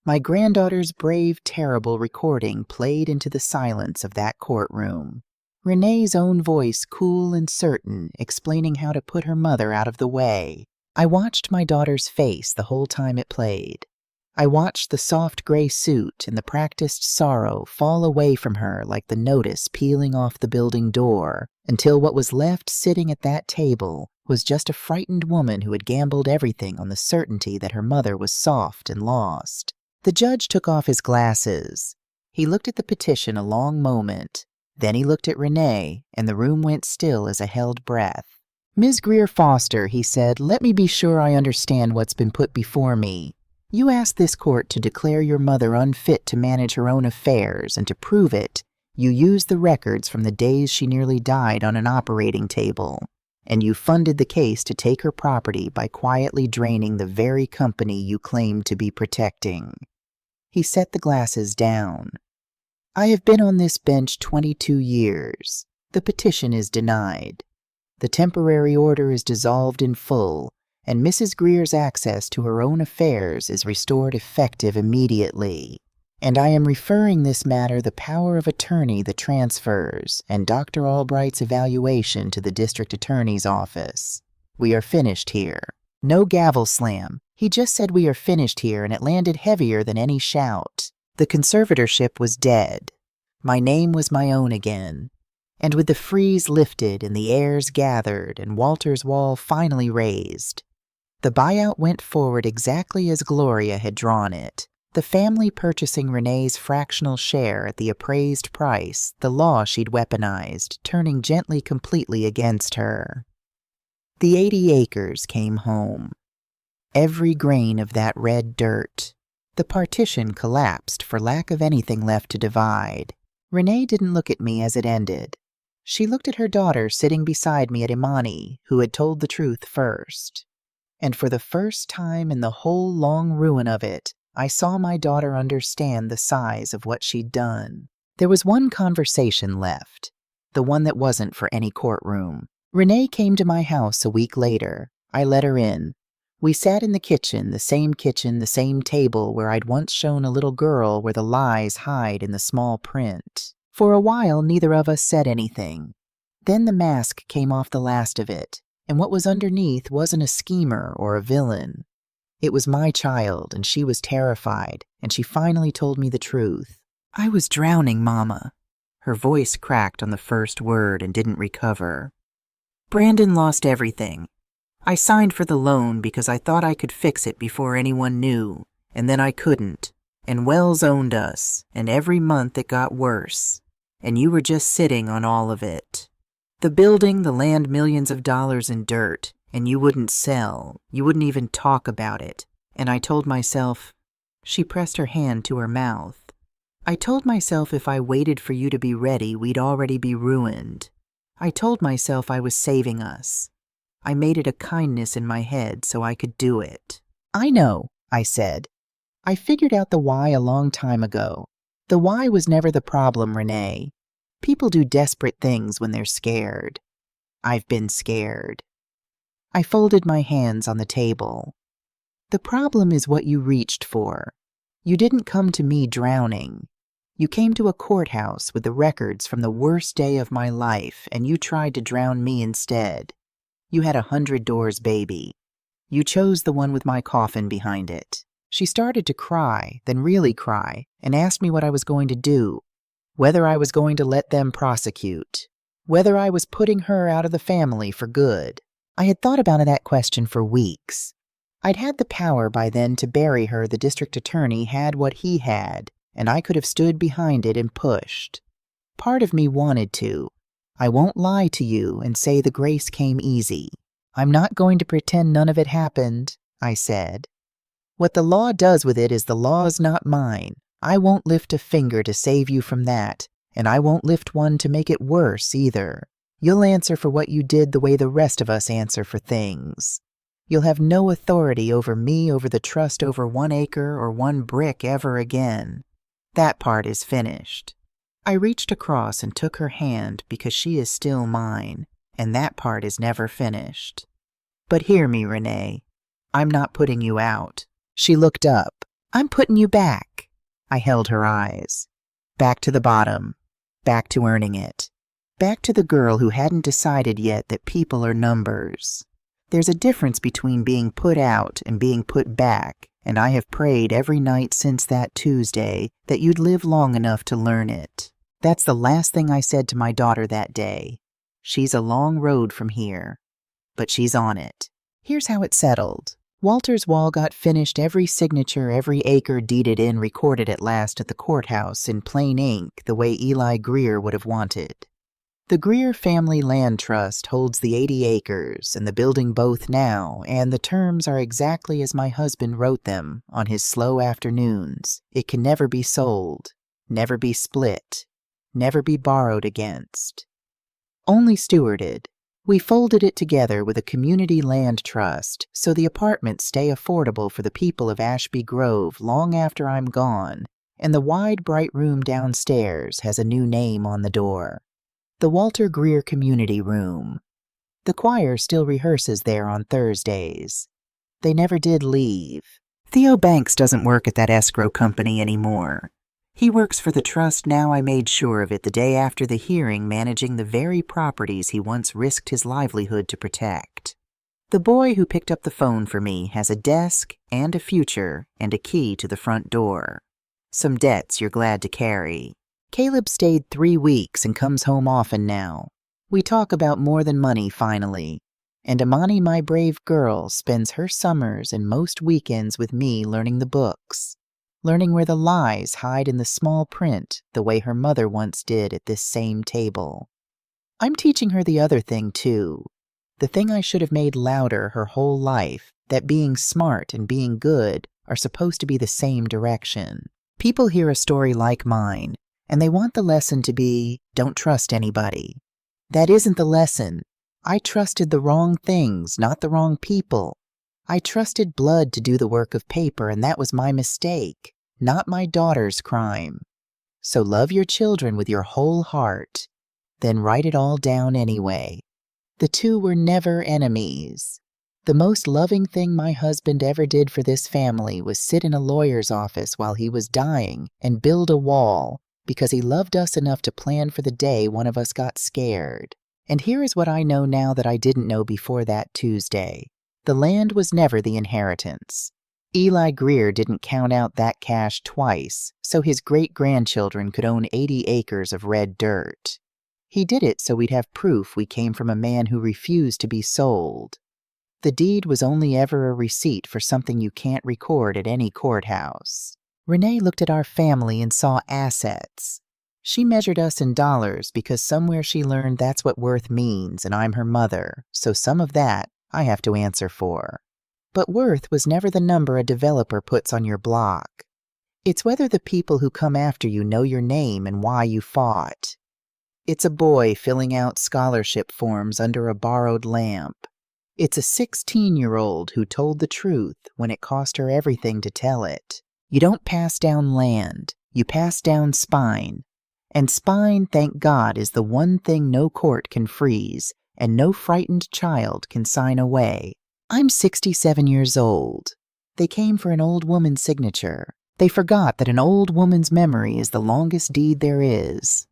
My granddaughter's brave, terrible recording played into the silence of that courtroom. Renee's own voice, cool and certain, explaining how to put her mother out of the way. I watched my daughter's face the whole time it played. I watched the soft gray suit and the practiced sorrow fall away from her like the notice peeling off the building door, until what was left sitting at that table was just a frightened woman who had gambled everything on the certainty that her mother was soft and lost. The judge took off his glasses. He looked at the petition a long moment. Then he looked at Renee, and the room went still as a held breath. Ms. Greer Foster, he said, let me be sure I understand what's been put before me. You asked this court to declare your mother unfit to manage her own affairs, and to prove it, you used the records from the days she nearly died on an operating table. And you funded the case to take her property by quietly draining the very company you claimed to be protecting. He set the glasses down. I have been on this bench 22 years. The petition is denied. The temporary order is dissolved in full, and Mrs. Greer's access to her own affairs is restored effective immediately. And I am referring this matter the power of attorney, the transfers, and Dr. Albright's evaluation to the district attorney's office. We are finished here. No gavel slam. He just said we are finished here, and it landed heavier than any shout. The conservatorship was dead. My name was my own again. And with the freeze lifted and the heirs gathered and Walter's wall finally raised, the buyout went forward exactly as Gloria had drawn it. The family purchasing Renee's fractional share at the appraised price, the law she'd weaponized, turning gently completely against her. The 80 acres came home. Every grain of that red dirt. The partition collapsed for lack of anything left to divide. Renee didn't look at me as it ended. She looked at her daughter sitting beside me at Imani, who had told the truth first. And for the first time in the whole long ruin of it, I saw my daughter understand the size of what she'd done. There was one conversation left, the one that wasn't for any courtroom. Renee came to my house a week later. I let her in. We sat in the kitchen, the same table where I'd once shown a little girl where the lies hide in the small print. For a while, neither of us said anything. Then the mask came off the last of it, and what was underneath wasn't a schemer or a villain. It was my child, and she was terrified, and she finally told me the truth. I was drowning, Mama. Her voice cracked on the first word and didn't recover. Brandon lost everything. I signed for the loan because I thought I could fix it before anyone knew, and then I couldn't. And Wells owned us, and every month it got worse. And you were just sitting on all of it. The building, the land, millions of dollars in dirt. And you wouldn't sell. You wouldn't even talk about it. And I told myself, she pressed her hand to her mouth. I told myself if I waited for you to be ready, we'd already be ruined. I told myself I was saving us. I made it a kindness in my head so I could do it. I know, I said. I figured out the why a long time ago. The why was never the problem, Renee. People do desperate things when they're scared. I've been scared. I folded my hands on the table. The problem is what you reached for. You didn't come to me drowning. You came to a courthouse with the records from the worst day of my life, and you tried to drown me instead. You had 100 doors, baby. You chose the one with my coffin behind it. She started to cry, then really cry, and asked me what I was going to do, whether I was going to let them prosecute, whether I was putting her out of the family for good. I had thought about that question for weeks. I'd had the power by then to bury her. The district attorney had what he had, and I could have stood behind it and pushed. Part of me wanted to. I won't lie to you and say the grace came easy. I'm not going to pretend none of it happened, I said. What the law does with it is the law's not mine. I won't lift a finger to save you from that, and I won't lift one to make it worse either. You'll answer for what you did the way the rest of us answer for things. You'll have no authority over me, over the trust over 1 acre or 1 brick ever again. That part is finished. I reached across and took her hand because she is still mine, and that part is never finished. But hear me, Renee. I'm not putting you out. She looked up. I'm putting you back. I held her eyes. Back to the bottom. Back to earning it. Back to the girl who hadn't decided yet that people are numbers. There's a difference between being put out and being put back, and I have prayed every night since that Tuesday that you'd live long enough to learn it. That's the last thing I said to my daughter that day. She's a long road from here, but she's on it. Here's how it settled. Walter's wall got finished, every signature, every acre deeded in, recorded at last at the courthouse in plain ink, the way Eli Greer would have wanted. The Greer Family Land Trust holds the 80 acres and the building both now, and the terms are exactly as my husband wrote them on his slow afternoons. It can never be sold, never be split, never be borrowed against. Only stewarded. We folded it together with a community land trust so the apartments stay affordable for the people of Ashby Grove long after I'm gone, and the wide, bright room downstairs has a new name on the door. The Walter Greer Community Room. The choir still rehearses there on Thursdays. They never did leave. Theo Banks doesn't work at that escrow company anymore. He works for the trust now. I made sure of it the day after the hearing, managing the very properties he once risked his livelihood to protect. The boy who picked up the phone for me has a desk and a future and a key to the front door. Some debts you're glad to carry. Caleb stayed 3 weeks and comes home often now. We talk about more than money finally. And Amani, my brave girl, spends her summers and most weekends with me learning the books. Learning where the lies hide in the small print, the way her mother once did at this same table. I'm teaching her the other thing, too. The thing I should have made louder her whole life, that being smart and being good are supposed to be the same direction. People hear a story like mine, and they want the lesson to be, don't trust anybody. That isn't the lesson. I trusted the wrong things, not the wrong people. I trusted blood to do the work of paper, and that was my mistake, not my daughter's crime. So love your children with your whole heart, then write it all down anyway. The two were never enemies. The most loving thing my husband ever did for this family was sit in a lawyer's office while he was dying and build a wall, because he loved us enough to plan for the day one of us got scared. And here is what I know now that I didn't know before that Tuesday. The land was never the inheritance. Eli Greer didn't count out that cash twice, so his great-grandchildren could own 80 acres of red dirt. He did it so we'd have proof we came from a man who refused to be sold. The deed was only ever a receipt for something you can't record at any courthouse. Renee looked at our family and saw assets. She measured us in dollars because somewhere she learned that's what worth means, and I'm her mother, so some of that I have to answer for. But worth was never the number a developer puts on your block. It's whether the people who come after you know your name and why you fought. It's a boy filling out scholarship forms under a borrowed lamp. It's a 16-year-old who told the truth when it cost her everything to tell it. You don't pass down land, you pass down spine. And spine, thank God, is the one thing no court can freeze, and no frightened child can sign away. I'm 67 years old. They came for an old woman's signature. They forgot that an old woman's memory is the longest deed there is.